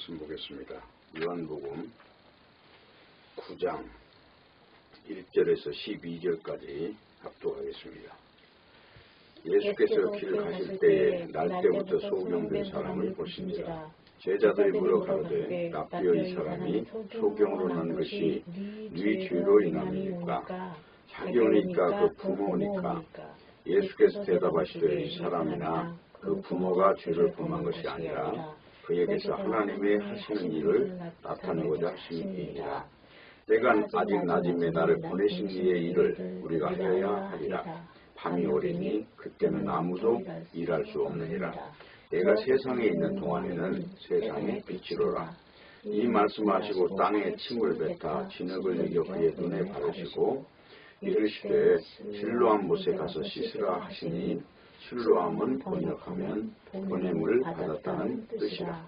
말씀 보겠습니다. 요한복음 9장 1절에서 12절까지 합독하겠습니다. 예수께서 길을 가실 때에 날 때부터 소경된 사람을 보신지라. 제자들이 물어 가로되 랍비여, 이 사람이 소경으로 난 것이 네 죄로 인함이니까 자기오니까 그 부모니까. 예수께서 대답하시되 이 사람이나 그 부모가 죄를 범한 것이 아니라 그에게서 하나님의 하시는 일을 나타내고자 하심이니라. 때가 아직 낮음에 나를 보내신 이의 일을 우리가 하여야 하리라. 밤이 오리니 그때는 아무도 일할 수 없느니라. 내가 세상에 있는 동안에는 세상의 빛이로라. 이 말씀하시고 땅에 침을 뱉어 진흙을 이겨 그의 눈에 바르시고 이르시되 실로암 못에 가서 씻으라 하시니, 실로암은 번역하면 보냄을 받았다는 뜻이라.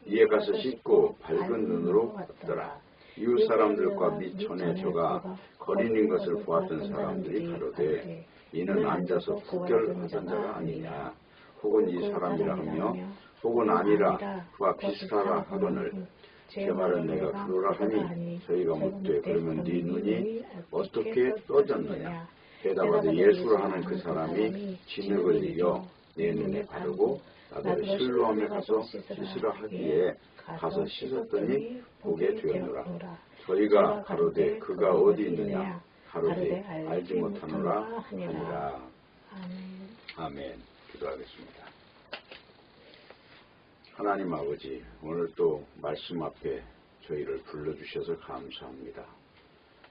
이에 가서 씻고 밝은 눈으로 왔더라. 이웃 사람들과 및 전에 저가 거린인 것을 보았던 사람들이 가로되 이는 앉아서 부결하던 자가 아니냐, 혹은 이 사람이라 하며 혹은 아니라 그와 비슷하라 하거늘 제 말은 내가 그러라 하니 저희가 묻되 그러면 네 눈이 어떻게 떠졌느냐. 대답하되 예수라 하는 그 사람이 진흙을 이겨 내 눈에 바르고 나더러 실로암에 가서 씻으라 하기에 가서 씻었더니 보게 되었노라. 저희가 가로되 그가 어디 있느냐 가로되 알지 못하노라 하니라. 아멘. 기도하겠습니다. 하나님 아버지, 오늘 또 말씀 앞에 저희를 불러주셔서 감사합니다.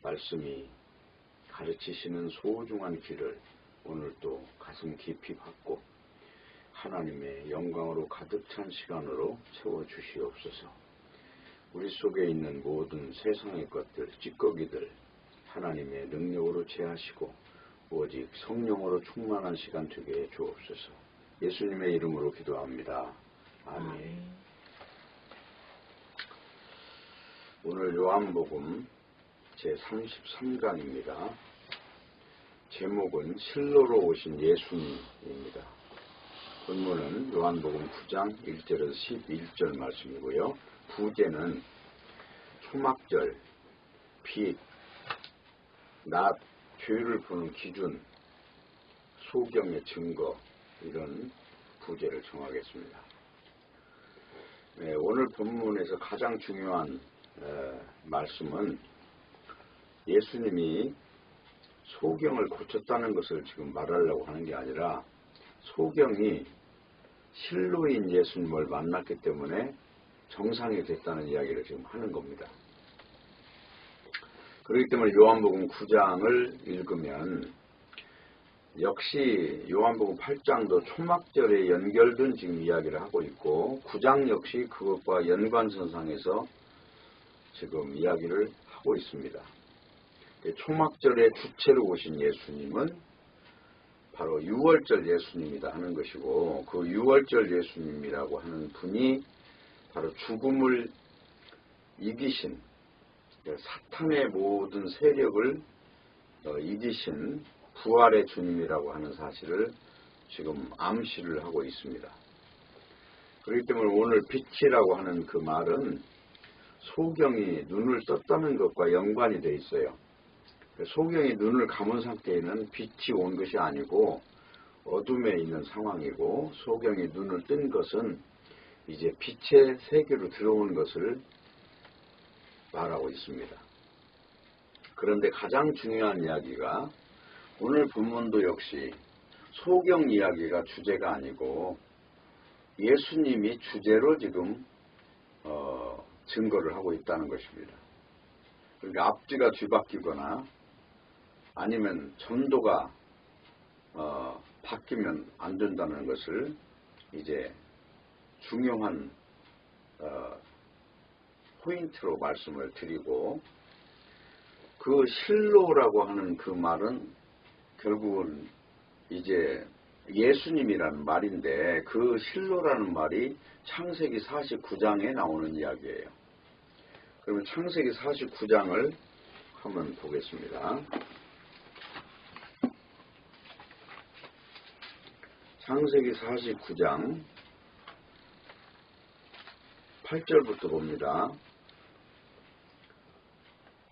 말씀이 가르치시는 소중한 길을 오늘 또 가슴 깊이 받고 하나님의 영광으로 가득 찬 시간으로 채워주시옵소서. 우리 속에 있는 모든 세상의 것들, 찌꺼기들 하나님의 능력으로 제하시고 오직 성령으로 충만한 시간 되게 해 주옵소서. 예수님의 이름으로 기도합니다. 아멘. 오늘 요한복음 제33강입니다. 제목은 실로로 오신 예수님입니다. 본문은 요한복음 9장 1절에서 11절 말씀이고요. 부제는 초막절, 빛, 낮, 죄를 보는 기준, 소경의 증거, 이런 부제를 정하겠습니다. 네, 오늘 본문에서 가장 중요한 말씀은 예수님이 소경을 고쳤다는 것을 지금 말하려고 하는 게 아니라 소경이 실로인 예수님을 만났기 때문에 정상이 됐다는 이야기를 지금 하는 겁니다. 그렇기 때문에 요한복음 9장을 읽으면 역시 요한복음 8장도 초막절에 연결된 지금 이야기를 하고 있고 9장 역시 그것과 연관선상에서 지금 이야기를 하고 있습니다. 초막절에 주체로 오신 예수님은 바로 유월절 예수님이다 하는 것이고, 그 유월절 예수님이라고 하는 분이 바로 죽음을 이기신, 사탄의 모든 세력을 이기신 부활의 주님이라고 하는 사실을 지금 암시를 하고 있습니다. 그렇기 때문에 오늘 빛이라고 하는 그 말은 소경이 눈을 떴다는 것과 연관이 되어 있어요. 소경이 눈을 감은 상태에는 빛이 온 것이 아니고 어둠에 있는 상황이고, 소경이 눈을 뜬 것은 이제 빛의 세계로 들어온 것을 말하고 있습니다. 그런데 가장 중요한 이야기가 오늘 본문도 역시 소경 이야기가 주제가 아니고 예수님이 주제로 지금 증거를 하고 있다는 것입니다. 그러니까 앞뒤가 뒤바뀌거나 아니면 전도가 바뀌면 안 된다는 것을 이제 중요한 포인트로 말씀을 드리고, 그 실로라고 하는 그 말은 결국은 이제 예수님이라는 말인데, 그 실로라는 말이 창세기 49장에 나오는 이야기예요. 그러면 창세기 49장을 한번 보겠습니다. 창세기 49장 8절부터 봅니다.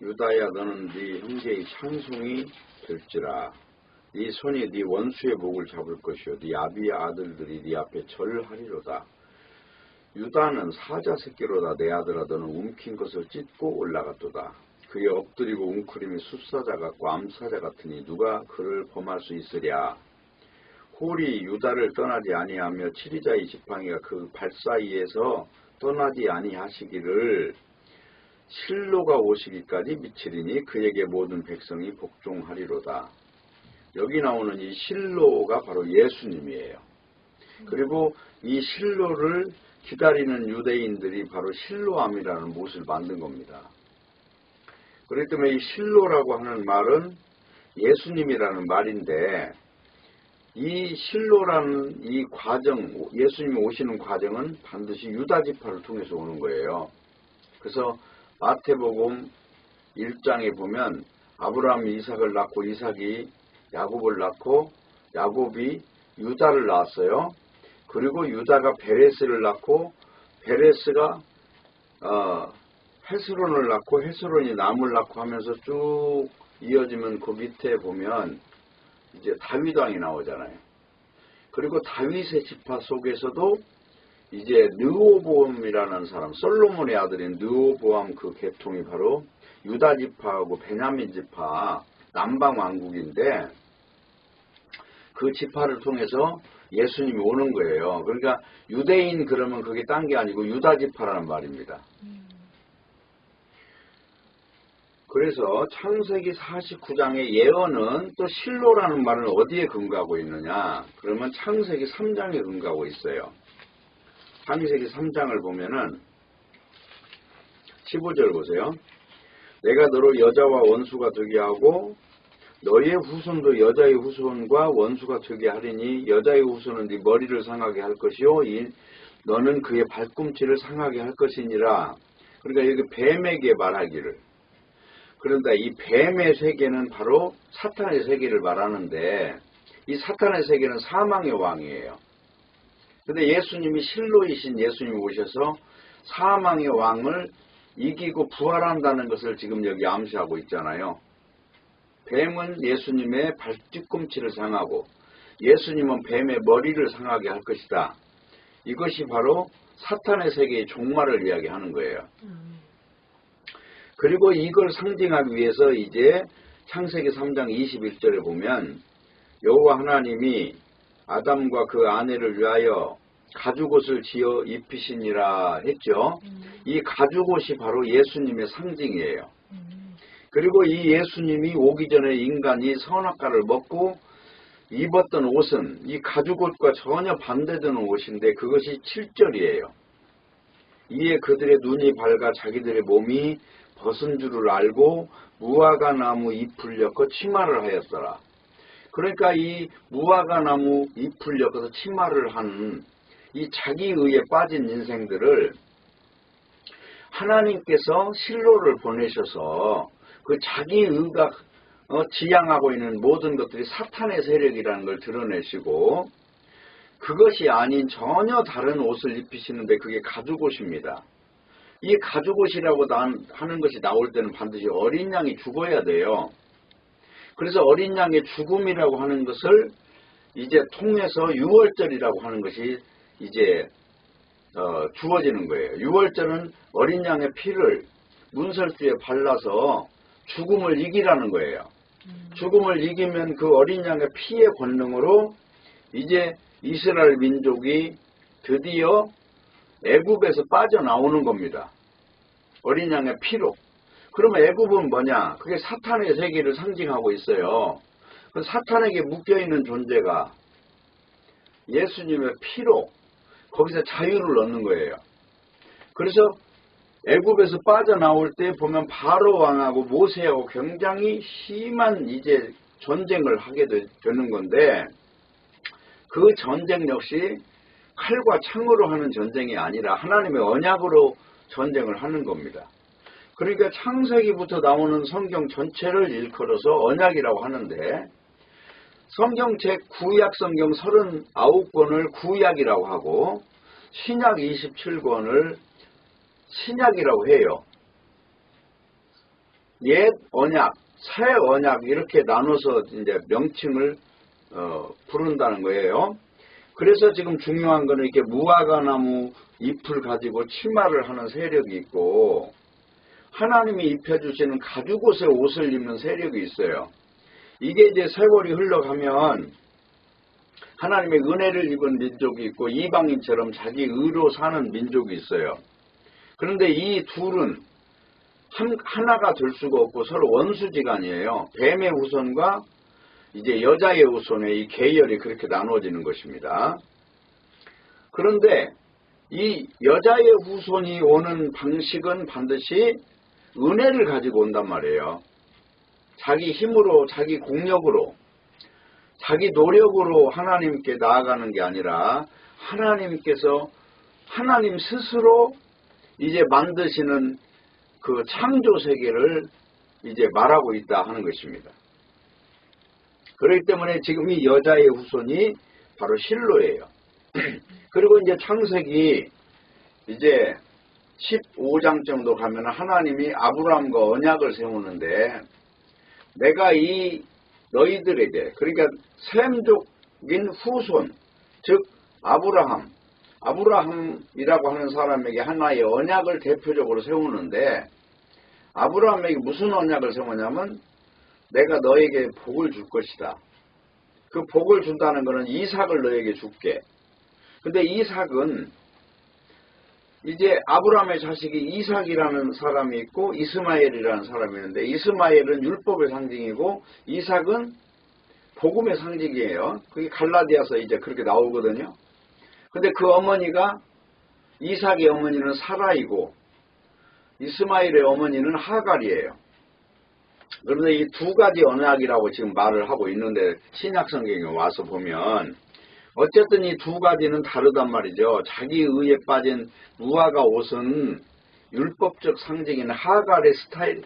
유다야 너는 네 형제의 찬송이 될지라. 네 손이 네 원수의 목을 잡을 것이요 네 아비의 아들들이 네 앞에 절하리로다. 유다는 사자 새끼로다. 내 아들아 너는 움킨 것을 찢고 올라갔도다. 그의 엎드리고 웅크림이 숫사자 같고 암사자 같으니 누가 그를 범할 수 있으랴. 홀이 유다를 떠나지 아니하며 치리자의 지팡이가 그 발 사이에서 떠나지 아니하시기를 실로가 오시기까지 미치리니 그에게 모든 백성이 복종하리로다. 여기 나오는 이 실로가 바로 예수님이에요. 그리고 이 실로를 기다리는 유대인들이 바로 실로암이라는 못을 만든 겁니다. 그렇기 때문에 이 실로라고 하는 말은 예수님이라는 말인데, 이 실로라는 이 과정, 예수님이 오시는 과정은 반드시 유다 지파를 통해서 오는 거예요. 그래서 마태복음 1장에 보면 아브라함이 이삭을 낳고 이삭이 야곱을 낳고 야곱이 유다를 낳았어요. 그리고 유다가 베레스를 낳고 베레스가 헤스론을 낳고 헤스론이 남을 낳고 하면서 쭉 이어지면 그 밑에 보면 이제 다윗 왕이 나오잖아요. 그리고 다윗의 지파 속에서도 이제 르호보암이라는 사람, 솔로몬의 아들인 르호보암 그 계통이 바로 유다 지파하고 베냐민 지파 남방 왕국인데, 그 지파를 통해서 예수님이 오는 거예요. 그러니까 유대인 그러면 그게 딴 게 아니고 유다 지파라는 말입니다. 그래서 창세기 49장의 예언은 또 실로라는 말은 어디에 근거하고 있느냐? 그러면 창세기 3장에 근거하고 있어요. 창세기 3장을 보면은 15절 보세요. 내가 너로 여자와 원수가 되게 하고 너의 후손도 여자의 후손과 원수가 되게 하리니 여자의 후손은 네 머리를 상하게 할 것이요 너는 그의 발꿈치를 상하게 할 것이니라. 그러니까 여기 뱀에게 말하기를. 그런데 이 뱀의 세계는 바로 사탄의 세계를 말하는데, 이 사탄의 세계는 사망의 왕이에요. 근데 예수님이 실로이신 예수님이 오셔서 사망의 왕을 이기고 부활한다는 것을 지금 여기 암시하고 있잖아요. 뱀은 예수님의 발뒤꿈치를 상하고 예수님은 뱀의 머리를 상하게 할 것이다. 이것이 바로 사탄의 세계의 종말을 이야기하는 거예요. 그리고 이걸 상징하기 위해서 이제 창세기 3장 21절에 보면 여호와 하나님이 아담과 그 아내를 위하여 가죽옷을 지어 입히시니라 했죠. 이 가죽옷이 바로 예수님의 상징이에요. 그리고 이 예수님이 오기 전에 인간이 선악과를 먹고 입었던 옷은 이 가죽옷과 전혀 반대되는 옷인데 그것이 7절이에요. 이에 그들의 눈이 밝아 자기들의 몸이 벗은 줄을 알고 무화과 나무 잎을 엮어 치마를 하였더라. 그러니까 이 무화과 나무 잎을 엮어서 치마를 한 이 자기의에 빠진 인생들을 하나님께서 실로를 보내셔서 그 자기의가 지향하고 있는 모든 것들이 사탄의 세력이라는 걸 드러내시고, 그것이 아닌 전혀 다른 옷을 입히시는데 그게 가죽옷입니다. 이 가죽옷이라고 하는 것이 나올 때는 반드시 어린 양이 죽어야 돼요. 그래서 어린 양의 죽음이라고 하는 것을 이제 통해서 유월절이라고 하는 것이 이제 주어지는 거예요. 유월절은 어린 양의 피를 문설주에 발라서 죽음을 이기라는 거예요. 죽음을 이기면 그 어린 양의 피의 권능으로 이제 이스라엘 민족이 드디어 애굽에서 빠져나오는 겁니다. 어린 양의 피로. 그러면 애굽은 뭐냐? 그게 사탄의 세계를 상징하고 있어요. 그 사탄에게 묶여있는 존재가 예수님의 피로 거기서 자유를 얻는 거예요. 그래서 애굽에서 빠져나올 때 보면 바로 왕하고 모세하고 굉장히 심한 이제 전쟁을 하게 되는 건데, 그 전쟁 역시 칼과 창으로 하는 전쟁이 아니라 하나님의 언약으로 전쟁을 하는 겁니다. 그러니까 창세기부터 나오는 성경 전체를 일컬어서 언약이라고 하는데, 성경책 구약 성경 39권을 구약이라고 하고 신약 27권을 신약이라고 해요. 옛 언약, 새 언약 이렇게 나눠서 이제 명칭을 부른다는 거예요. 그래서 지금 중요한 거는 이렇게 무화과나무 잎을 가지고 치마를 하는 세력이 있고 하나님이 입혀주시는 가죽옷의 옷을 입는 세력이 있어요. 이게 이제 세월이 흘러가면 하나님의 은혜를 입은 민족이 있고 이방인처럼 자기 의로 사는 민족이 있어요. 그런데 이 둘은 하나가 될 수가 없고 서로 원수지간이에요. 뱀의 후손과 이제 여자의 후손의 이 계열이 그렇게 나누어지는 것입니다. 그런데 이 여자의 후손이 오는 방식은 반드시 은혜를 가지고 온단 말이에요. 자기 힘으로, 자기 공력으로, 자기 노력으로 하나님께 나아가는 게 아니라 하나님께서 하나님 스스로 이제 만드시는 그 창조 세계를 이제 말하고 있다 하는 것입니다. 그렇기 때문에 지금 이 여자의 후손이 바로 실로예요. 그리고 이제 창세기 이제 15장 정도 가면 하나님이 아브라함과 언약을 세우는데 내가 이 너희들에게 그러니까 셈족인 후손 즉 아브라함이라고 하는 사람에게 하나의 언약을 대표적으로 세우는데 아브라함에게 무슨 언약을 세우냐면 내가 너에게 복을 줄 것이다. 그 복을 준다는 것은 이삭을 너에게 줄게. 근데 이삭은 이제 아브라함의 자식이 이삭이라는 사람이 있고 이스마엘이라는 사람이 있는데 이스마엘은 율법의 상징이고 이삭은 복음의 상징이에요. 그게 갈라디아서 이제 그렇게 나오거든요. 근데 그 어머니가 이삭의 어머니는 사라이고 이스마엘의 어머니는 하갈이에요. 그런데 이 두 가지 언약이라고 지금 말을 하고 있는데 신약 성경에 와서 보면 어쨌든 이 두 가지는 다르단 말이죠. 자기 의에 빠진 무화과 옷은 율법적 상징인 하갈의 스타일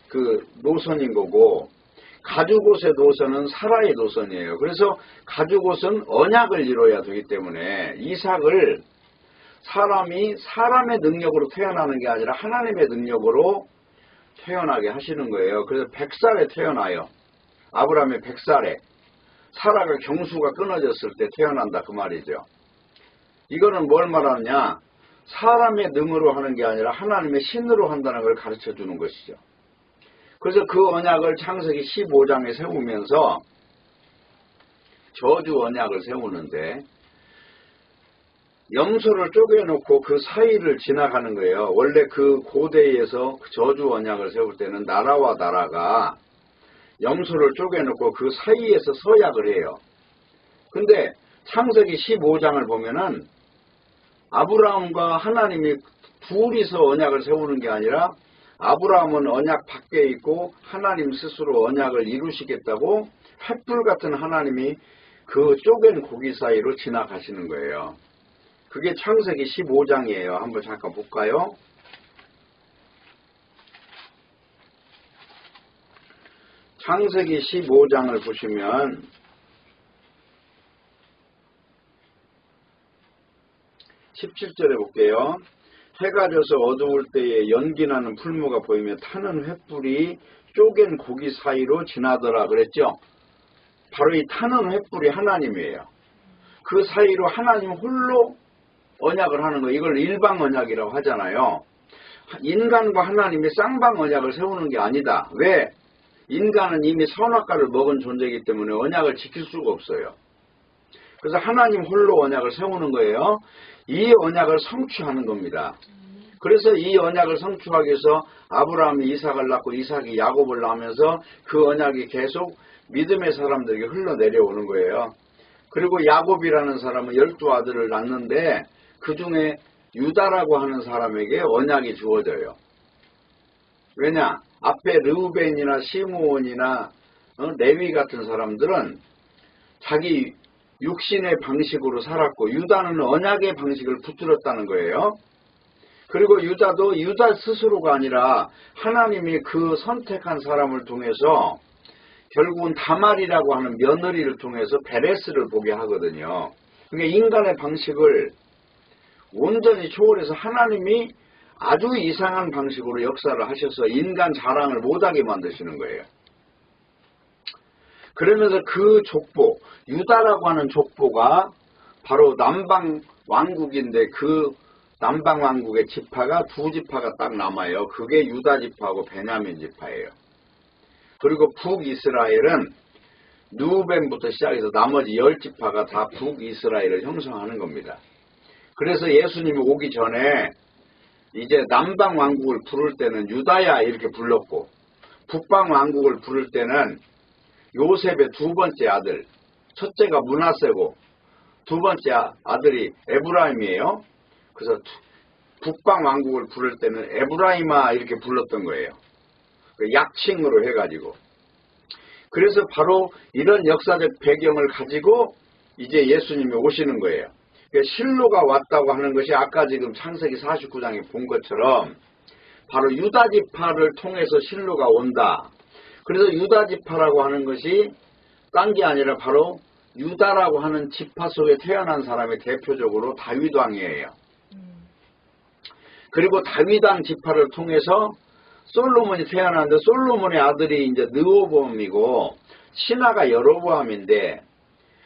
그 노선인 거고 가죽옷의 노선은 사라의 노선이에요. 그래서 가죽옷은 언약을 이루어야 되기 때문에 이삭을 사람이 사람의 능력으로 태어나는 게 아니라 하나님의 능력으로 태어나게 하시는 거예요. 그래서 100살에 태어나요. 아브라함의 100살에 사라가 경수가 끊어졌을 때 태어난다 그 말이죠. 이거는 뭘 말하느냐? 사람의 능으로 하는 게 아니라 하나님의 신으로 한다는 걸 가르쳐 주는 것이죠. 그래서 그 언약을 창세기 15장에 세우면서 저주 언약을 세우는데 염소를 쪼개놓고 그 사이를 지나가는 거예요. 원래 그 고대에서 저주 언약을 세울 때는 나라와 나라가 염소를 쪼개놓고 그 사이에서 서약을 해요. 근데 창세기 15장을 보면은 아브라함과 하나님이 둘이서 언약을 세우는 게 아니라 아브라함은 언약 밖에 있고 하나님 스스로 언약을 이루시겠다고 횃불 같은 하나님이 그 쪼갠 고기 사이로 지나가시는 거예요. 그게 창세기 15장이에요. 한번 잠깐 볼까요? 창세기 15장을 보시면 17절에 볼게요. 해가 져서 어두울 때에 연기나는 풀무가 보이며 타는 횃불이 쪼갠 고기 사이로 지나더라 그랬죠. 바로 이 타는 횃불이 하나님이에요. 그 사이로 하나님 홀로 언약을 하는 거, 이걸 일방 언약이라고 하잖아요. 인간과 하나님이 쌍방 언약을 세우는 게 아니다. 왜? 인간은 이미 선악과를 먹은 존재이기 때문에 언약을 지킬 수가 없어요. 그래서 하나님 홀로 언약을 세우는 거예요. 이 언약을 성취하는 겁니다. 그래서 이 언약을 성취하기 위해서 아브라함이 이삭을 낳고 이삭이 야곱을 낳으면서 그 언약이 계속 믿음의 사람들에게 흘러내려오는 거예요. 그리고 야곱이라는 사람은 12아들을 낳는데 그 중에 유다라고 하는 사람에게 언약이 주어져요. 왜냐? 앞에 르우벤이나 시므온이나 레위 같은 사람들은 자기 육신의 방식으로 살았고 유다는 언약의 방식을 붙들었다는 거예요. 그리고 유다도 유다 스스로가 아니라 하나님이 그 선택한 사람을 통해서 결국은 다말이라고 하는 며느리를 통해서 베레스를 보게 하거든요. 그러니까 인간의 방식을 온전히 초월해서 하나님이 아주 이상한 방식으로 역사를 하셔서 인간 자랑을 못하게 만드시는 거예요. 그러면서 그 족보, 유다라고 하는 족보가 바로 남방 왕국인데 그 남방 왕국의 지파가 두 지파가 딱 남아요. 그게 유다 지파하고 베냐민 지파예요. 그리고 북이스라엘은 누벤부터 시작해서 나머지 10지파가 다 북이스라엘을 형성하는 겁니다. 그래서 예수님이 오기 전에 이제 남방 왕국을 부를 때는 유다야 이렇게 불렀고, 북방 왕국을 부를 때는 요셉의 두 번째 아들, 첫째가 므낫세고 두 번째 아들이 에브라임이에요. 그래서 북방 왕국을 부를 때는 에브라임아 이렇게 불렀던 거예요. 약칭으로 해가지고. 그래서 바로 이런 역사적 배경을 가지고 이제 예수님이 오시는 거예요. 실로가 왔다고 하는 것이 아까 지금 창세기 49장에 본 것처럼 바로 유다지파를 통해서 실로가 온다. 그래서 유다지파라고 하는 것이 딴 게 아니라 바로 유다라고 하는 지파 속에 태어난 사람이 대표적으로 다윗왕이에요. 그리고 다윗왕 지파를 통해서 솔로몬이 태어났는데 솔로몬의 아들이 이제 느호보암이고 신하가 여로보암인데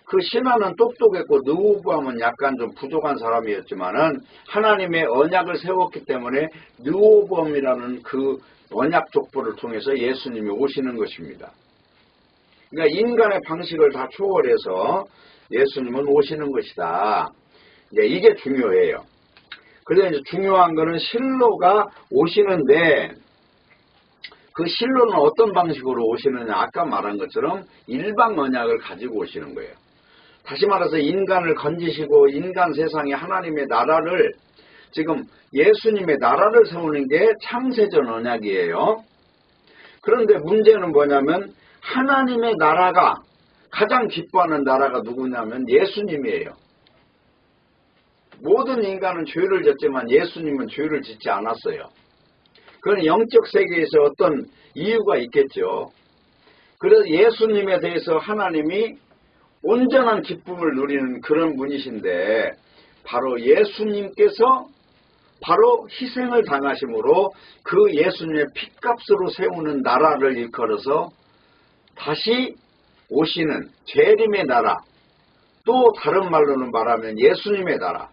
그 신하는 똑똑했고 느호보암은 약간 좀 부족한 사람이었지만은 하나님의 언약을 세웠기 때문에 느호보암이라는 그 언약 족보를 통해서 예수님이 오시는 것입니다. 그러니까 인간의 방식을 다 초월해서 예수님은 오시는 것이다. 이게 중요해요. 그래서 이제 중요한 거는 실로가 오시는데 그 실로는 어떤 방식으로 오시느냐, 아까 말한 것처럼 일방 언약을 가지고 오시는 거예요. 다시 말해서 인간을 건지시고 인간 세상에 하나님의 나라를, 지금 예수님의 나라를 세우는 게 창세전 언약이에요. 그런데 문제는 뭐냐면 하나님의 나라가 가장 기뻐하는 나라가 누구냐면 예수님이에요. 모든 인간은 죄를 졌지만 예수님은 죄를 짓지 않았어요. 그건 영적 세계에서 어떤 이유가 있겠죠. 그래서 예수님에 대해서 하나님이 온전한 기쁨을 누리는 그런 분이신데 바로 예수님께서 바로 희생을 당하심으로 그 예수님의 핏값으로 세우는 나라를 일컬어서 다시 오시는 재림의 나라, 또 다른 말로는 말하면 예수님의 나라,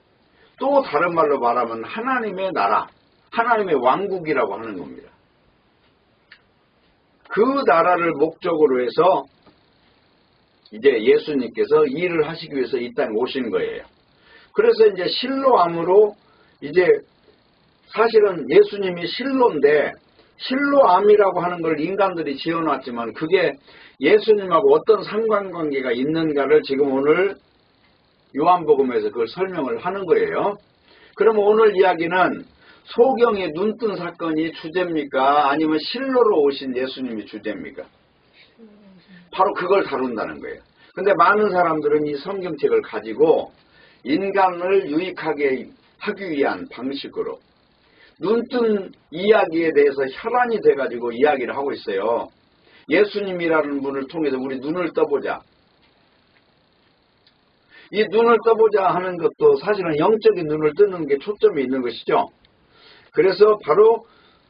또 다른 말로 말하면 하나님의 나라, 하나님의 왕국이라고 하는 겁니다. 그 나라를 목적으로 해서 이제 예수님께서 일을 하시기 위해서 이 땅에 오신 거예요. 그래서 이제 실로암으로 이제 사실은 예수님이 실로인데 실로암이라고 하는 걸 인간들이 지어놨지만 그게 예수님하고 어떤 상관관계가 있는가를 지금 오늘 요한복음에서 그걸 설명을 하는 거예요. 그러면 오늘 이야기는 소경의 눈뜬 사건이 주제입니까? 아니면 실로로 오신 예수님이 주제입니까? 바로 그걸 다룬다는 거예요. 근데 많은 사람들은 이 성경책을 가지고 인간을 유익하게 하기 위한 방식으로 눈뜬 이야기에 대해서 혈안이 돼가지고 이야기를 하고 있어요. 예수님이라는 분을 통해서 우리 눈을 떠보자. 이 눈을 떠보자 하는 것도 사실은 영적인 눈을 뜨는 게 초점이 있는 것이죠. 그래서 바로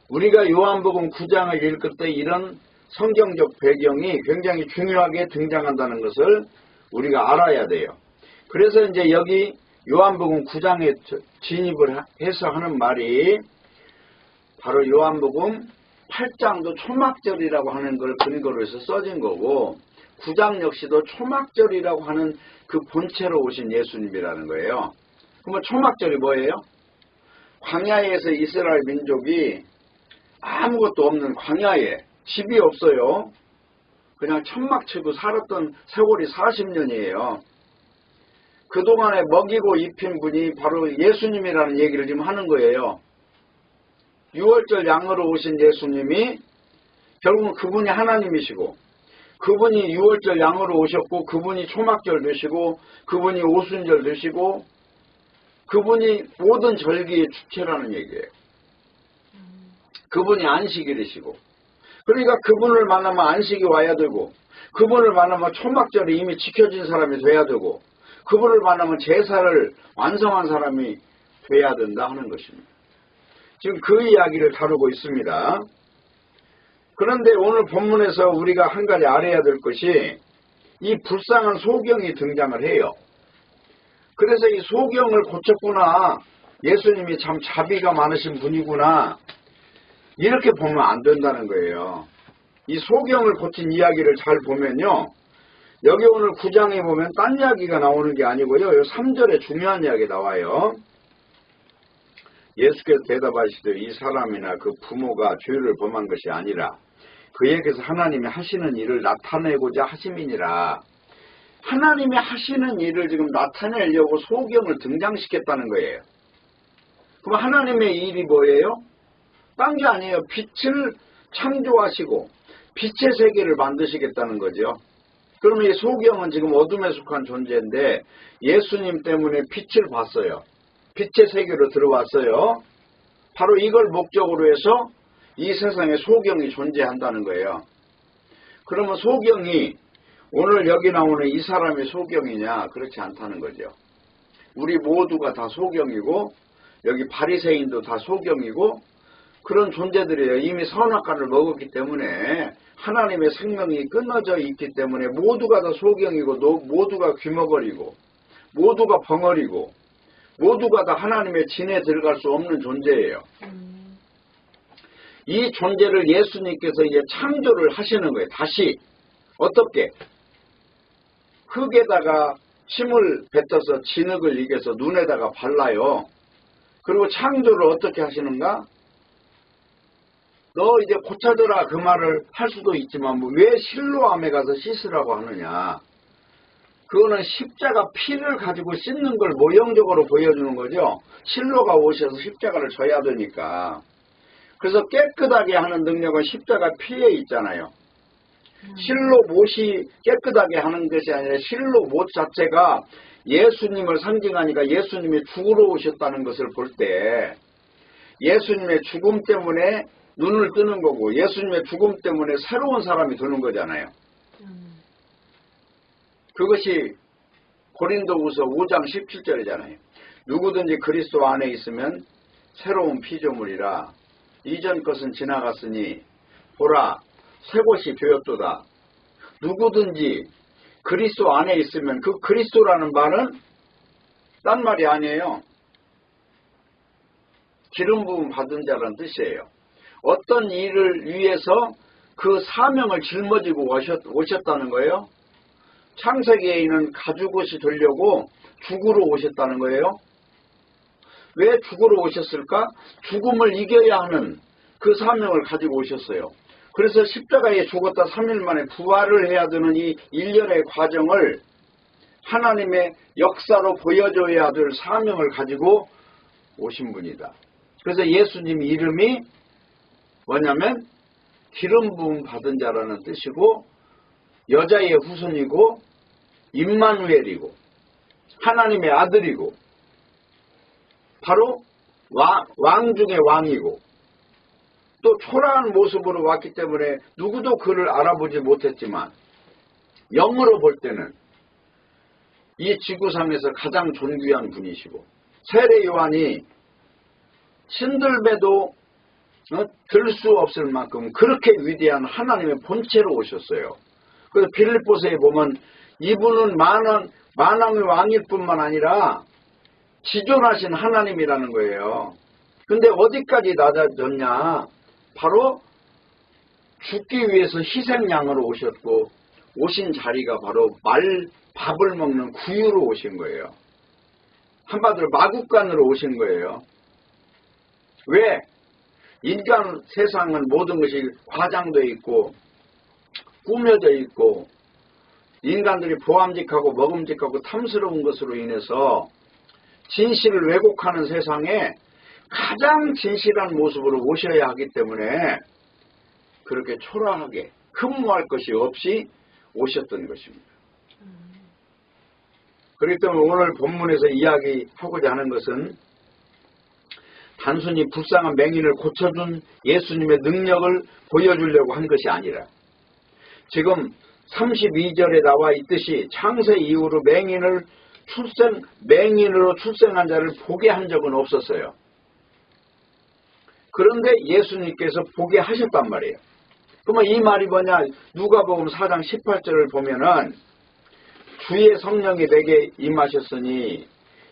우리가 요한복음 9장을 읽을 때 이런 성경적 배경이 굉장히 중요하게 등장한다는 것을 우리가 알아야 돼요. 그래서 이제 여기 요한복음 9장에 진입을 해서 하는 말이 바로 요한복음 8장도 초막절이라고 하는 걸 근거로 해서 써진 거고 9장 역시도 초막절이라고 하는 그 본체로 오신 예수님이라는 거예요. 그러면 초막절이 뭐예요? 광야에서 이스라엘 민족이 아무것도 없는 광야에 집이 없어요. 그냥 천막 치고 살았던 세월이 40년이에요. 그동안에 먹이고 입힌 분이 바로 예수님이라는 얘기를 지금 하는 거예요. 6월절 양으로 오신 예수님이 결국은 그분이 하나님이시고 그분이 6월절 양으로 오셨고 그분이 초막절 되시고 그분이 오순절 되시고 그분이 모든 절기의 주체라는 얘기예요. 그분이 안식일이시고 그러니까 그분을 만나면 안식이 와야 되고 그분을 만나면 초막절이 이미 지켜진 사람이 돼야 되고 그분을 만나면 제사를 완성한 사람이 돼야 된다 하는 것입니다. 지금 그 이야기를 다루고 있습니다. 그런데 오늘 본문에서 우리가 한 가지 알아야 될 것이 이 불쌍한 소경이 등장을 해요. 그래서 이 소경을 고쳤구나. 예수님이 참 자비가 많으신 분이구나. 이렇게 보면 안 된다는 거예요. 이 소경을 고친 이야기를 잘 보면요. 여기 오늘 9장에 보면 딴 이야기가 나오는 게 아니고요. 3절에 중요한 이야기 나와요. 예수께서 대답하시되 이 사람이나 그 부모가 죄를 범한 것이 아니라 그에게서 하나님이 하시는 일을 나타내고자 하심이니라. 하나님이 하시는 일을 지금 나타내려고 소경을 등장시켰다는 거예요. 그럼 하나님의 일이 뭐예요? 딴 게 아니에요. 빛을 창조하시고 빛의 세계를 만드시겠다는 거죠. 그러면 이 소경은 지금 어둠에 속한 존재인데 예수님 때문에 빛을 봤어요. 빛의 세계로 들어왔어요. 바로 이걸 목적으로 해서 이 세상에 소경이 존재한다는 거예요. 그러면 소경이 오늘 여기 나오는 이 사람이 소경이냐? 그렇지 않다는 거죠. 우리 모두가 다 소경이고 여기 바리새인도 다 소경이고 그런 존재들이에요. 이미 선악과를 먹었기 때문에 하나님의 생명이 끊어져 있기 때문에 모두가 다 소경이고 모두가 귀머거리고 모두가 벙어리고 모두가 다 하나님의 진에 들어갈 수 없는 존재예요. 이 존재를 예수님께서 이제 창조를 하시는 거예요. 다시 어떻게? 흙에다가 침을 뱉어서 진흙을 이겨서 눈에다가 발라요. 그리고 창조를 어떻게 하시는가? 너 이제 고쳐져라 그 말을 할 수도 있지만 왜 실로암에 가서 씻으라고 하느냐? 그거는 십자가 피를 가지고 씻는 걸 모형적으로 보여주는 거죠. 실로가 오셔서 십자가를 져야 되니까. 그래서 깨끗하게 하는 능력은 십자가 피에 있잖아요. 실로 못이 깨끗하게 하는 것이 아니라 실로 못 자체가 예수님을 상징하니까 예수님이 죽으러 오셨다는 것을 볼 때 예수님의 죽음 때문에 눈을 뜨는 거고 예수님의 죽음 때문에 새로운 사람이 되는 거잖아요. 그것이 고린도후서 5장 17절이잖아요. 누구든지 그리스도 안에 있으면 새로운 피조물이라 이전 것은 지나갔으니 보라 새 것이 되었도다. 누구든지 그리스도 안에 있으면 그 그리스도라는 말은 딴 말이 아니에요. 기름 부음 받은 자라는 뜻이에요. 어떤 일을 위해서 그 사명을 짊어지고 오셨다는 거예요. 창세기에는 가죽옷이 되려고 죽으러 오셨다는 거예요. 왜 죽으러 오셨을까? 죽음을 이겨야 하는 그 사명을 가지고 오셨어요. 그래서 십자가에 죽었다 3일 만에 부활을 해야 되는 이 일련의 과정을 하나님의 역사로 보여줘야 될 사명을 가지고 오신 분이다. 그래서 예수님 이름이 뭐냐면 기름 부음 받은 자라는 뜻이고 여자의 후손이고 임마누엘이고 하나님의 아들이고 바로 왕 중의 왕이고 또 초라한 모습으로 왔기 때문에 누구도 그를 알아보지 못했지만 영으로 볼 때는 이 지구상에서 가장 존귀한 분이시고 세례 요한이 신들배도 들 수 없을 만큼 그렇게 위대한 하나님의 본체로 오셨어요. 그래서 빌립보서에 보면 이분은 만왕의 왕일 뿐만 아니라 지존하신 하나님이라는 거예요. 근데 어디까지 낮아졌냐? 바로 죽기 위해서 희생양으로 오셨고 오신 자리가 바로 밥을 먹는 구유로 오신 거예요. 한마디로 마구간으로 오신 거예요. 왜? 인간 세상은 모든 것이 과장되어 있고 꾸며져 있고 인간들이 보암직하고 먹음직하고 탐스러운 것으로 인해서 진실을 왜곡하는 세상에 가장 진실한 모습으로 오셔야 하기 때문에 그렇게 초라하게 흠모할 것이 없이 오셨던 것입니다. 그렇기 때문에 오늘 본문에서 이야기하고자 하는 것은 단순히 불쌍한 맹인을 고쳐준 예수님의 능력을 보여주려고 한 것이 아니라 지금 32절에 나와 있듯이 창세 이후로 맹인으로 출생한 자를 보게 한 적은 없었어요. 그런데 예수님께서 보게 하셨단 말이에요. 그러면 이 말이 뭐냐? 누가복음 4장 18절을 보면은 주의 성령이 내게 임하셨으니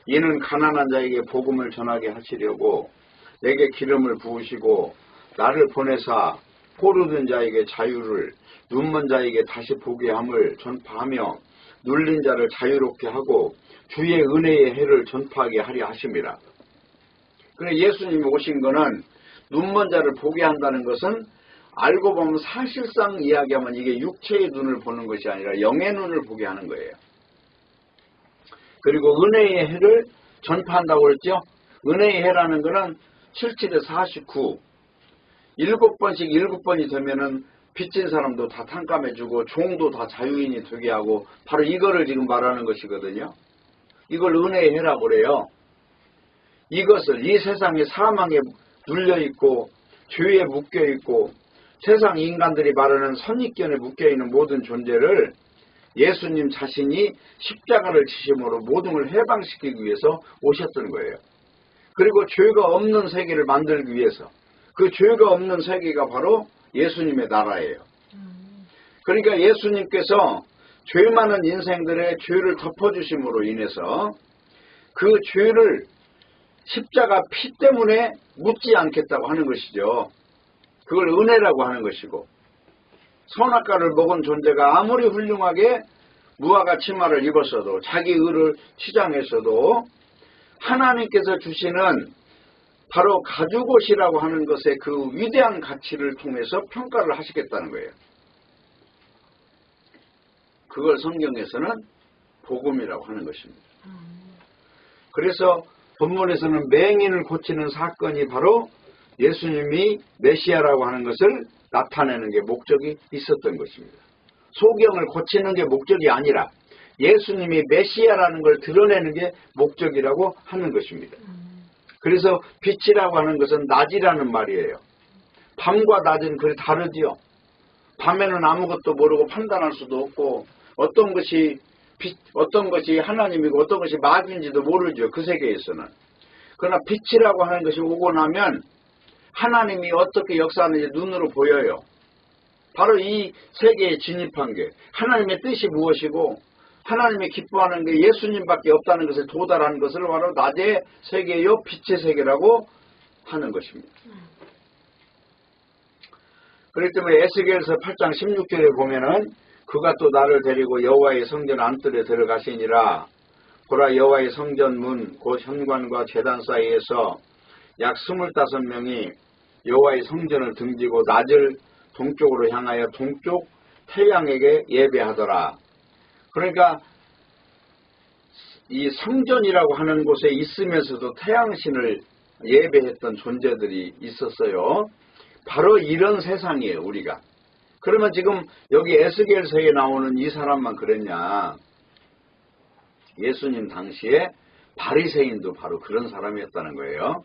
이는 가난한 자에게 복음을 전하게 하시려고 내게 기름을 부으시고 나를 보내사 포로된 자에게 자유를, 눈먼 자에게 다시 보게 함을 전파하며 눌린 자를 자유롭게 하고 주의 은혜의 해를 전파하게 하려 하심이라. 그래 예수님이 오신 거는 눈먼 자를 보게 한다는 것은 알고 보면 사실상 이야기하면 이게 육체의 눈을 보는 것이 아니라 영의 눈을 보게 하는 거예요. 그리고 은혜의 해를 전파한다고 그랬죠. 은혜의 해라는 것은 77에 49 7번씩 7번이 되면은 빚진 사람도 다 탕감해주고 종도 다 자유인이 되게 하고 바로 이거를 지금 말하는 것이거든요. 이걸 은혜의 해라고 그래요. 이것을 이 세상에 사망에 눌려있고 죄에 묶여있고 세상 인간들이 말하는 선입견에 묶여있는 모든 존재를 예수님 자신이 십자가를 지심으로 모든 걸 해방시키기 위해서 오셨던 거예요. 그리고 죄가 없는 세계를 만들기 위해서 그 죄가 없는 세계가 바로 예수님의 나라예요. 그러니까 예수님께서 죄 많은 인생들의 죄를 덮어주심으로 인해서 그 죄를 십자가 피 때문에 묻지 않겠다고 하는 것이죠. 그걸 은혜라고 하는 것이고 선악과를 먹은 존재가 아무리 훌륭하게 무화과 치마를 입었어도 자기 의를 치장했어도 하나님께서 주시는 바로 가죽옷이라고 하는 것의 그 위대한 가치를 통해서 평가를 하시겠다는 거예요. 그걸 성경에서는 복음이라고 하는 것입니다. 그래서 본문에서는 맹인을 고치는 사건이 바로 예수님이 메시아라고 하는 것을 나타내는 게 목적이 있었던 것입니다. 소경을 고치는 게 목적이 아니라 예수님이 메시아라는 걸 드러내는 게 목적이라고 하는 것입니다. 그래서 빛이라고 하는 것은 낮이라는 말이에요. 밤과 낮은 그리 다르지요. 밤에는 아무것도 모르고 판단할 수도 없고 어떤 것이 빛, 어떤 것이 하나님이고 어떤 것이 마귀인지도 모르죠. 그 세계에서는. 그러나 빛이라고 하는 것이 오고 나면 하나님이 어떻게 역사하는지 눈으로 보여요. 바로 이 세계에 진입한 게 하나님의 뜻이 무엇이고 하나님이 기뻐하는 게 예수님밖에 없다는 것에 도달하는 것을 바로 낮의 세계요 빛의 세계라고 하는 것입니다. 그렇기 때문에 에스겔서 8장 16절에 보면은 그가 또 나를 데리고 여호와의 성전 안뜰에 들어가시니라. 보라 여호와의 성전 문 곧 현관과 제단 사이에서 약 25명이 여호와의 성전을 등지고 낮을 동쪽으로 향하여 동쪽 태양에게 예배하더라. 그러니까 이 성전이라고 하는 곳에 있으면서도 태양신을 예배했던 존재들이 있었어요. 바로 이런 세상이에요, 우리가. 그러면 지금 여기 에스겔서에 나오는 이 사람만 그랬냐? 예수님 당시에 바리새인도 바로 그런 사람이었다는 거예요.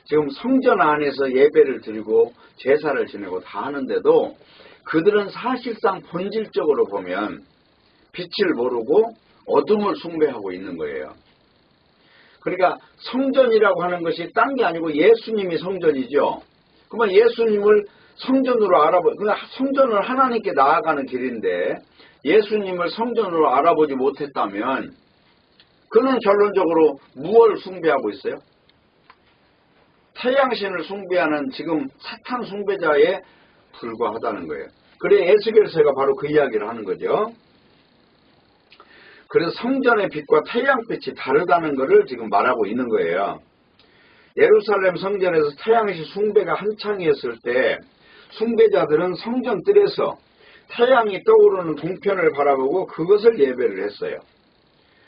지금 성전 안에서 예배를 드리고 제사를 지내고 다 하는데도 그들은 사실상 본질적으로 보면 빛을 모르고 어둠을 숭배하고 있는 거예요. 그러니까 성전이라고 하는 것이 딴 게 아니고 예수님이 성전이죠. 그러면 예수님을 성전으로 그러니까 성전을 하나님께 나아가는 길인데 예수님을 성전으로 알아보지 못했다면 그는 결론적으로 무엇을 숭배하고 있어요? 태양신을 숭배하는 지금 사탄 숭배자에 불과하다는 거예요. 그래 에스겔서가 바로 그 이야기를 하는 거죠. 그래서 성전의 빛과 태양빛이 다르다는 것을 지금 말하고 있는 거예요. 예루살렘 성전에서 태양신 숭배가 한창이었을 때 숭배자들은 성전 뜰에서 태양이 떠오르는 동편을 바라보고 그것을 예배를 했어요.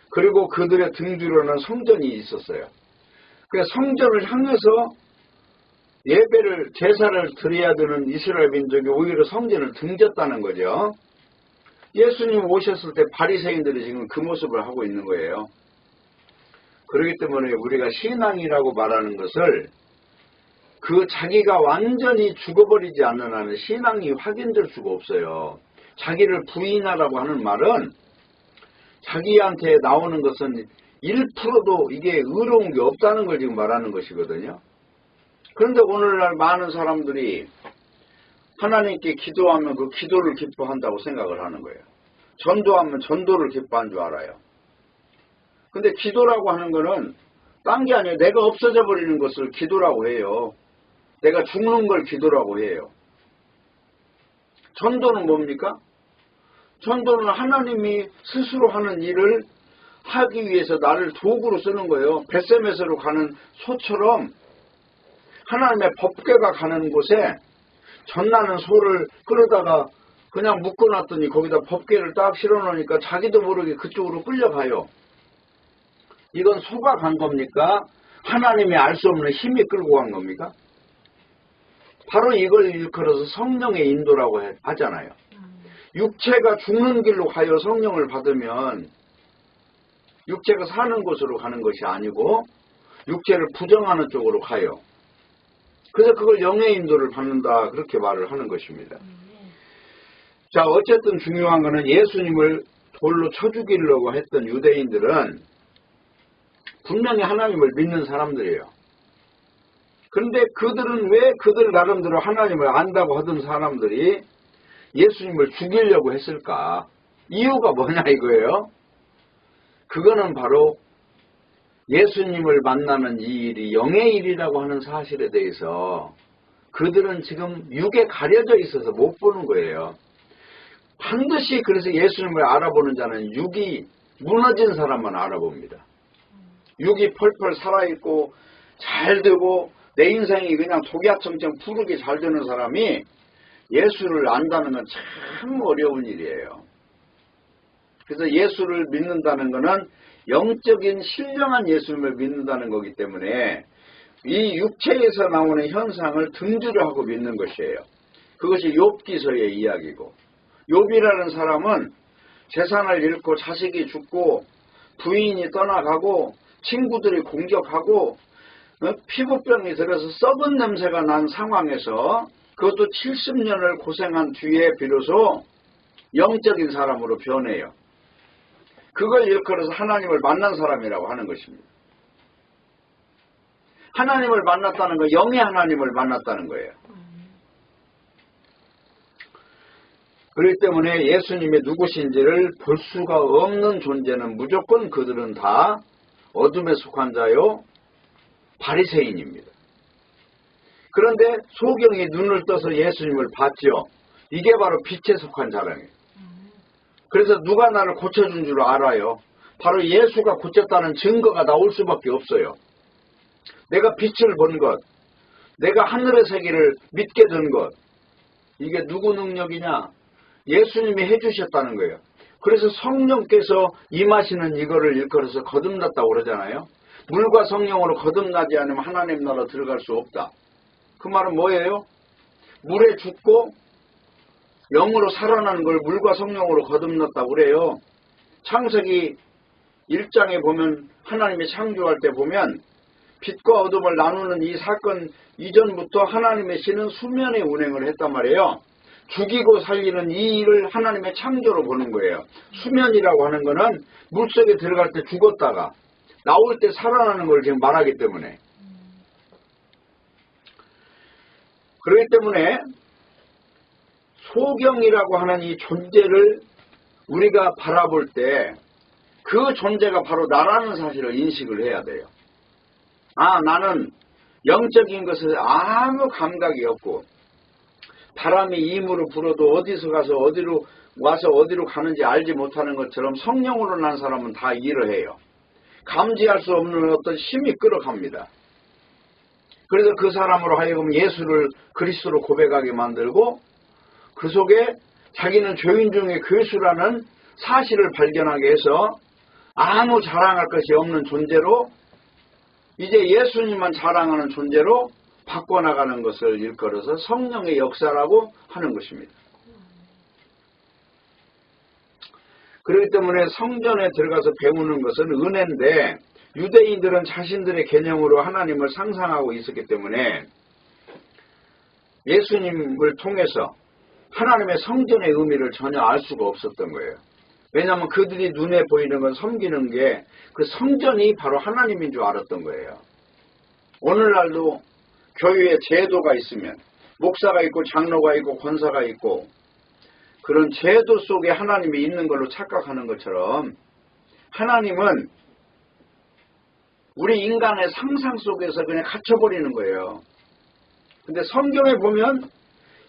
그리고 그들의 등 뒤로는 성전이 있었어요. 그래서 성전을 향해서 예배를 제사를 드려야 되는 이스라엘 민족이 오히려 성전을 등졌다는 거죠. 예수님 오셨을 때 바리새인들이 지금 그 모습을 하고 있는 거예요. 그렇기 때문에 우리가 신앙이라고 말하는 것을 그 자기가 완전히 죽어버리지 않는 한은 신앙이 확인될 수가 없어요. 자기를 부인하라고 하는 말은 자기한테 나오는 것은 1%도 이게 의로운 게 없다는 걸 지금 말하는 것이거든요. 그런데 오늘날 많은 사람들이 하나님께 기도하면 그 기도를 기뻐한다고 생각을 하는 거예요. 전도하면 전도를 기뻐한 줄 알아요. 근데 기도라고 하는 거는 딴 게 아니에요. 내가 없어져 버리는 것을 기도라고 해요. 내가 죽는 걸 기도라고 해요. 전도는 뭡니까? 전도는 하나님이 스스로 하는 일을 하기 위해서 나를 도구로 쓰는 거예요. 벳세메스로 가는 소처럼 하나님의 법궤가 가는 곳에 전나는 소를 끌어다가 그냥 묶어놨더니 거기다 법궤를 딱 실어놓으니까 자기도 모르게 그쪽으로 끌려가요. 이건 소가 간 겁니까? 하나님이 알 수 없는 힘이 끌고 간 겁니까? 바로 이걸 일컬어서 성령의 인도라고 하잖아요. 육체가 죽는 길로 가요. 성령을 받으면 육체가 사는 곳으로 가는 것이 아니고 육체를 부정하는 쪽으로 가요. 그래서 그걸 영의 인도를 받는다 그렇게 말을 하는 것입니다. 자, 어쨌든 중요한 것은 예수님을 돌로 쳐 죽이려고 했던 유대인들은 분명히 하나님을 믿는 사람들이에요. 그런데 그들은 왜 그들 나름대로 하나님을 안다고 하던 사람들이 예수님을 죽이려고 했을까? 이유가 뭐냐 이거예요. 그거는 바로 예수님을 만나는 이 일이 영의 일이라고 하는 사실에 대해서 그들은 지금 육에 가려져 있어서 못 보는 거예요. 반드시 그래서 예수님을 알아보는 자는 육이 무너진 사람만 알아봅니다. 육이 펄펄 살아있고 잘 되고 내 인생이 그냥 독야청청 푸르게 잘 되는 사람이 예수를 안다는 건 참 어려운 일이에요. 그래서 예수를 믿는다는 것은 영적인 신령한 예수님을 믿는다는 거기 때문에 이 육체에서 나오는 현상을 등주를 하고 믿는 것이에요. 그것이 욥기서의 이야기고, 욥이라는 사람은 재산을 잃고 자식이 죽고 부인이 떠나가고 친구들이 공격하고 피부병이 들어서 썩은 냄새가 난 상황에서 그것도 70년을 고생한 뒤에 비로소 영적인 사람으로 변해요. 그걸 일컬어서 하나님을 만난 사람이라고 하는 것입니다. 하나님을 만났다는 거, 영의 하나님을 만났다는 거예요. 그렇기 때문에 예수님의 누구신지를 볼 수가 없는 존재는 무조건 그들은 다 어둠에 속한 자요 바리새인입니다. 그런데 소경이 눈을 떠서 예수님을 봤죠. 이게 바로 빛에 속한 자랑이에요. 그래서 누가 나를 고쳐준 줄 알아요. 바로 예수가 고쳤다는 증거가 나올 수밖에 없어요. 내가 빛을 본 것, 내가 하늘의 세계를 믿게 된 것, 이게 누구 능력이냐? 예수님이 해주셨다는 거예요. 그래서 성령께서 임하시는 이거를 일컬어서 거듭났다고 그러잖아요. 물과 성령으로 거듭나지 않으면 하나님 나라 들어갈 수 없다. 그 말은 뭐예요? 물에 죽고 영으로 살아나는 걸 물과 성령으로 거듭났다고 그래요. 창세기 1장에 보면 하나님이 창조할 때 보면 빛과 어둠을 나누는 이 사건 이전부터 하나님의 신은 수면에 운행을 했단 말이에요. 죽이고 살리는 이 일을 하나님의 창조로 보는 거예요. 수면이라고 하는 거는 물속에 들어갈 때 죽었다가 나올 때 살아나는 걸 지금 말하기 때문에. 그렇기 때문에 소경이라고 하는 이 존재를 우리가 바라볼 때 그 존재가 바로 나라는 사실을 인식을 해야 돼요. 아, 나는 영적인 것에 아무 감각이 없고 바람이 임으로 불어도 어디서 가서 어디로 와서 어디로 가는지 알지 못하는 것처럼 성령으로 난 사람은 다 이러해요. 감지할 수 없는 어떤 힘이 끌어갑니다. 그래서 그 사람으로 하여금 예수를 그리스도로 고백하게 만들고 그 속에 자기는 죄인 중에 괴수라는 사실을 발견하게 해서 아무 자랑할 것이 없는 존재로 이제 예수님만 자랑하는 존재로 바꿔나가는 것을 일컬어서 성령의 역사라고 하는 것입니다. 그렇기 때문에 성전에 들어가서 배우는 것은 은혜인데 유대인들은 자신들의 개념으로 하나님을 상상하고 있었기 때문에 예수님을 통해서 하나님의 성전의 의미를 전혀 알 수가 없었던 거예요. 왜냐하면 그들이 눈에 보이는 건 섬기는 게 그 성전이 바로 하나님인 줄 알았던 거예요. 오늘날도 교회에 제도가 있으면 목사가 있고 장로가 있고 권사가 있고 그런 제도 속에 하나님이 있는 걸로 착각하는 것처럼 하나님은 우리 인간의 상상 속에서 그냥 갇혀버리는 거예요. 근데 성경에 보면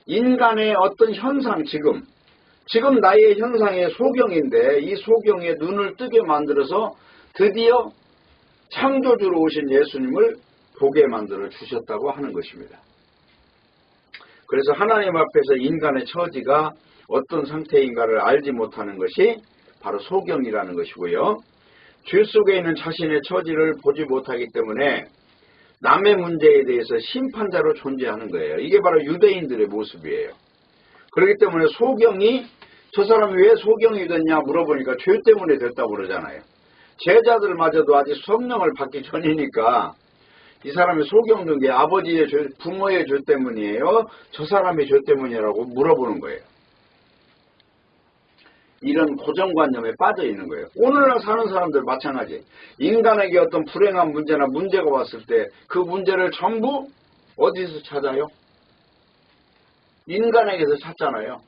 인간의 어떤 현상, 지금 나의 현상의 소경인데 이 소경에 눈을 뜨게 만들어서 드디어 창조주로 오신 예수님을 보게 만들어 주셨다고 하는 것입니다. 그래서 하나님 앞에서 인간의 처지가 어떤 상태인가를 알지 못하는 것이 바로 소경이라는 것이고요. 죄 속에 있는 자신의 처지를 보지 못하기 때문에 남의 문제에 대해서 심판자로 존재하는 거예요. 이게 바로 유대인들의 모습이에요. 그렇기 때문에 소경이 저 사람이 왜 소경이 됐냐 물어보니까 죄 때문에 됐다고 그러잖아요. 제자들마저도 아직 성령을 받기 전이니까 이 사람이 소경된 게 아버지의 죄, 부모의 죄 때문이에요? 저 사람의 죄 때문이라고 물어보는 거예요. 이런 고정관념에 빠져 있는 거예요. 오늘날 사는 사람들 마찬가지. 인간에게 어떤 불행한 문제나 문제가 왔을 때 그 문제를 전부 어디서 찾아요? 인간에게서 찾잖아요.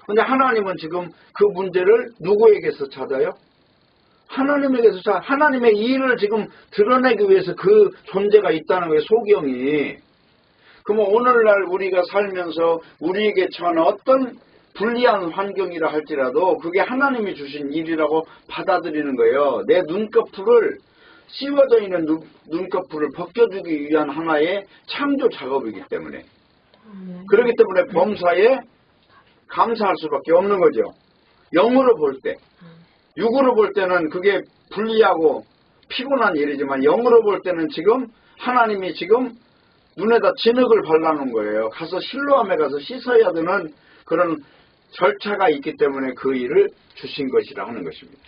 근데 하나님은 지금 그 문제를 누구에게서 찾아요? 하나님에게서 하나님의 일을 지금 드러내기 위해서 그 존재가 있다는 거예요. 소경이. 그러면 오늘날 우리가 살면서 우리에게 처한 어떤 불리한 환경이라 할지라도 그게 하나님이 주신 일이라고 받아들이는 거예요. 내 눈꺼풀을 씌워져 있는 눈꺼풀을 벗겨주기 위한 하나의 창조 작업이기 때문에 그렇기 때문에 범사에 감사할 수밖에 없는 거죠. 영으로 볼 때 육으로 볼 때는 그게 불리하고 피곤한 일이지만 영으로 볼 때는 지금 하나님이 지금 눈에다 진흙을 발라놓은 거예요. 가서 실로암에 가서 씻어야 되는 그런 절차가 있기 때문에 그 일을 주신 것이라 하는 것입니다.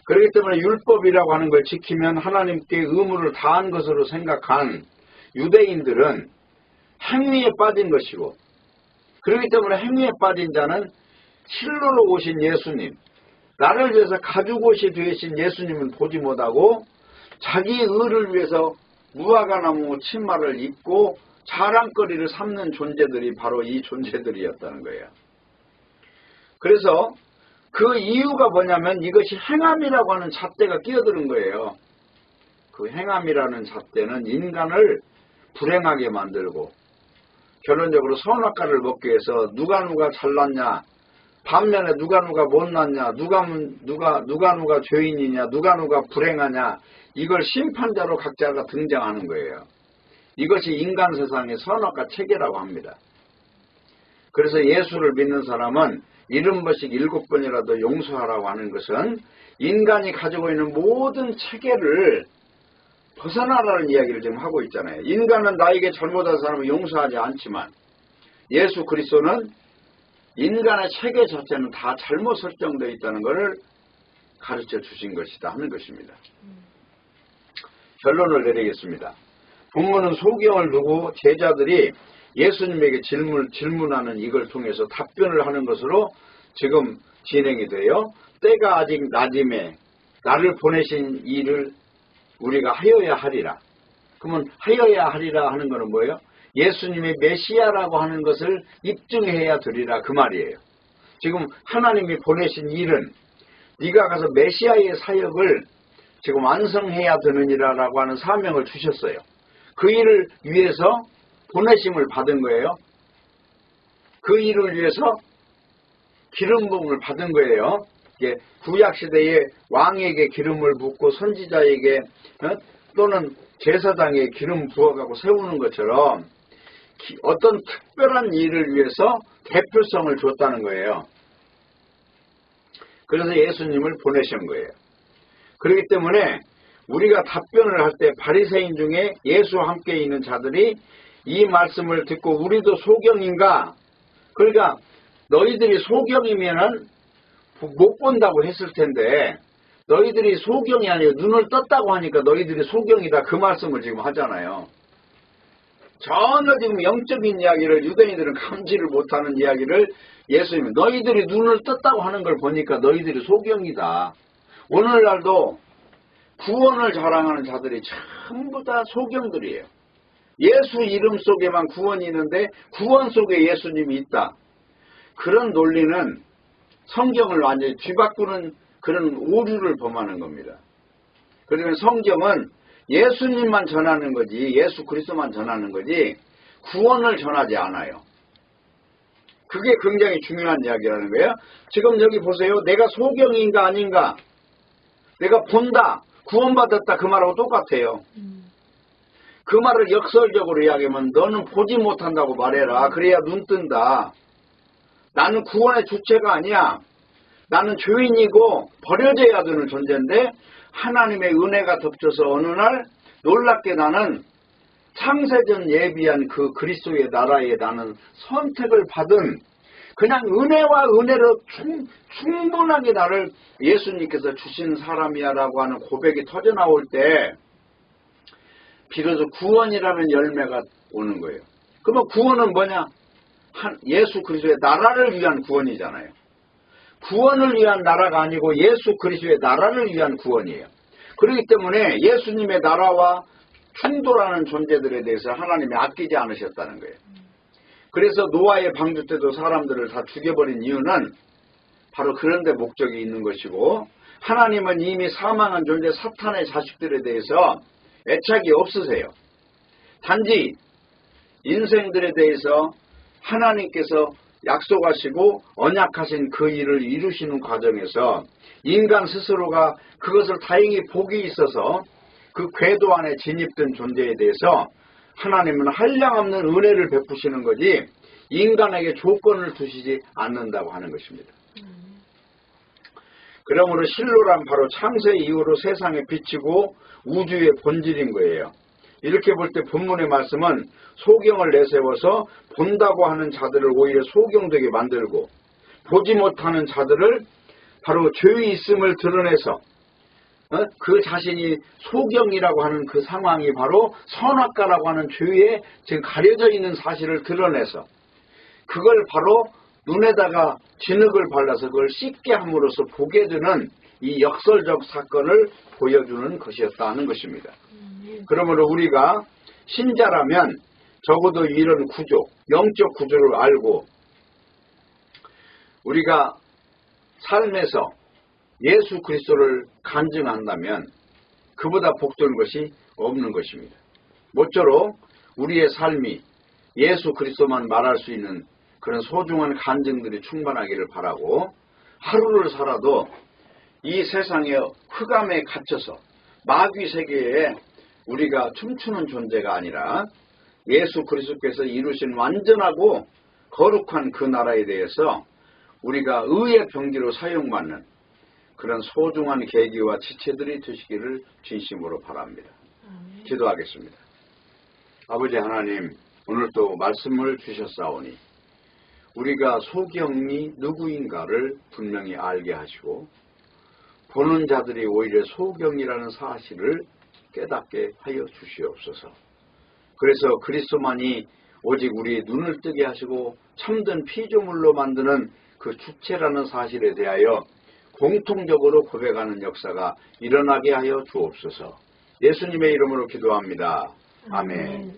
그렇기 때문에 율법이라고 하는 걸 지키면 하나님께 의무를 다한 것으로 생각한 유대인들은 행위에 빠진 것이고 그렇기 때문에 행위에 빠진 자는 실로로 오신 예수님, 나를 위해서 가죽옷이 되신 예수님은 보지 못하고 자기 의를 위해서 무화과나무 치마를 입고 자랑거리를 삼는 존재들이 바로 이 존재들이었다는 거예요. 그래서 그 이유가 뭐냐면 이것이 행함이라고 하는 잣대가 끼어드는 거예요. 그 행함이라는 잣대는 인간을 불행하게 만들고 결론적으로 선악과를 먹기 위해서 누가 잘났냐, 반면에 누가 못났냐, 누가 죄인이냐, 누가 불행하냐 이걸 심판자로 각자가 등장하는 거예요. 이것이 인간 세상의 선악과 체계라고 합니다. 그래서 예수를 믿는 사람은 70번씩 7번이라도 용서하라고 하는 것은 인간이 가지고 있는 모든 체계를 벗어나라는 이야기를 지금 하고 있잖아요. 인간은 나에게 잘못한 사람을 용서하지 않지만 예수 그리스도는 인간의 체계 자체는 다 잘못 설정되어 있다는 것을 가르쳐 주신 것이다 하는 것입니다. 결론을 내리겠습니다. 본문은 소경을 두고 제자들이 예수님에게 질문하는 이걸 통해서 답변을 하는 것으로 지금 진행이 돼요. 때가 아직 낮임에 나를 보내신 일을 우리가 하여야 하리라. 그러면 하여야 하리라 하는 것은 뭐예요? 예수님이 메시아라고 하는 것을 입증해야 되리라 그 말이에요. 지금 하나님이 보내신 일은 네가 가서 메시아의 사역을 지금 완성해야 되느니라라고 하는 사명을 주셨어요. 그 일을 위해서 보내심을 받은 거예요. 그 일을 위해서 기름 부음을 받은 거예요. 구약시대에 왕에게 기름을 붓고 선지자에게 또는 제사장에 기름 부어가고 세우는 것처럼 어떤 특별한 일을 위해서 대표성을 줬다는 거예요. 그래서 예수님을 보내신 거예요. 그렇기 때문에 우리가 답변을 할 때 바리새인 중에 예수와 함께 있는 자들이 이 말씀을 듣고 우리도 소경인가? 그러니까 너희들이 소경이면은 못 본다고 했을 텐데 너희들이 소경이 아니고 눈을 떴다고 하니까 너희들이 소경이다 그 말씀을 지금 하잖아요. 전혀 지금 영적인 이야기를 유대인들은 감지를 못하는 이야기를 예수님이 너희들이 눈을 떴다고 하는 걸 보니까 너희들이 소경이다. 오늘날도 구원을 자랑하는 자들이 전부 다 소경들이에요. 예수 이름 속에만 구원이 있는데 구원 속에 예수님이 있다. 그런 논리는 성경을 완전히 뒤바꾸는 그런 오류를 범하는 겁니다. 그러면 성경은 예수님만 전하는 거지, 예수 그리스도만 전하는 거지 구원을 전하지 않아요. 그게 굉장히 중요한 이야기라는 거예요. 지금 여기 보세요. 내가 소경인가 아닌가, 내가 본다, 구원받았다, 그 말하고 똑같아요. 그 말을 역설적으로 이야기하면 너는 보지 못한다고 말해라. 그래야 눈 뜬다. 나는 구원의 주체가 아니야. 나는 죄인이고 버려져야 되는 존재인데 하나님의 은혜가 덮쳐서 어느 날 놀랍게 나는 창세전 예비한 그 그리스도의 나라에 나는 선택을 받은 그냥 은혜와 은혜로 충분하게 나를 예수님께서 주신 사람이야 라고 하는 고백이 터져나올 때 비로소 구원이라는 열매가 오는 거예요. 그러면 구원은 뭐냐? 예수 그리스도의 나라를 위한 구원이잖아요. 구원을 위한 나라가 아니고 예수 그리스도의 나라를 위한 구원이에요. 그렇기 때문에 예수님의 나라와 충돌하는 존재들에 대해서 하나님이 아끼지 않으셨다는 거예요. 그래서 노아의 방주 때도 사람들을 다 죽여버린 이유는 바로 그런 데 목적이 있는 것이고, 하나님은 이미 사망한 존재 사탄의 자식들에 대해서 애착이 없으세요. 단지 인생들에 대해서 하나님께서 약속하시고 언약하신 그 일을 이루시는 과정에서 인간 스스로가 그것을 다행히 복이 있어서 그 궤도 안에 진입된 존재에 대해서 하나님은 한량없는 은혜를 베푸시는 거지 인간에게 조건을 두시지 않는다고 하는 것입니다. 그러므로 실로란 바로 창세 이후로 세상에 비치고 우주의 본질인 거예요. 이렇게 볼 때 본문의 말씀은 소경을 내세워서 본다고 하는 자들을 오히려 소경되게 만들고 보지 못하는 자들을 바로 죄의 있음을 드러내서 그 자신이 소경이라고 하는 그 상황이 바로 선악과라고 하는 죄에 지금 가려져 있는 사실을 드러내서 그걸 바로 눈에다가 진흙을 발라서 그걸 씻게 함으로써 보게 되는 이 역설적 사건을 보여주는 것이었다는 것입니다. 그러므로 우리가 신자라면 적어도 이런 구조, 영적 구조를 알고 우리가 삶에서 예수 그리스도를 간증한다면 그보다 복되는 것이 없는 것입니다. 모쪼록 우리의 삶이 예수 그리스도만 말할 수 있는 그런 소중한 간증들이 충만하기를 바라고, 하루를 살아도 이 세상의 흑암에 갇혀서 마귀 세계에 우리가 춤추는 존재가 아니라 예수 그리스도께서 이루신 완전하고 거룩한 그 나라에 대해서 우리가 의의 병기로 사용받는 그런 소중한 계기와 지체들이 되시기를 진심으로 바랍니다. 기도하겠습니다. 아버지 하나님, 오늘도 말씀을 주셨사오니 우리가 소경이 누구인가를 분명히 알게 하시고 보는 자들이 오히려 소경이라는 사실을 깨닫게 하여 주시옵소서. 그래서 그리스도만이 오직 우리의 눈을 뜨게 하시고 참된 피조물로 만드는 그 주체라는 사실에 대하여 공통적으로 고백하는 역사가 일어나게 하여 주옵소서. 예수님의 이름으로 기도합니다. 아멘.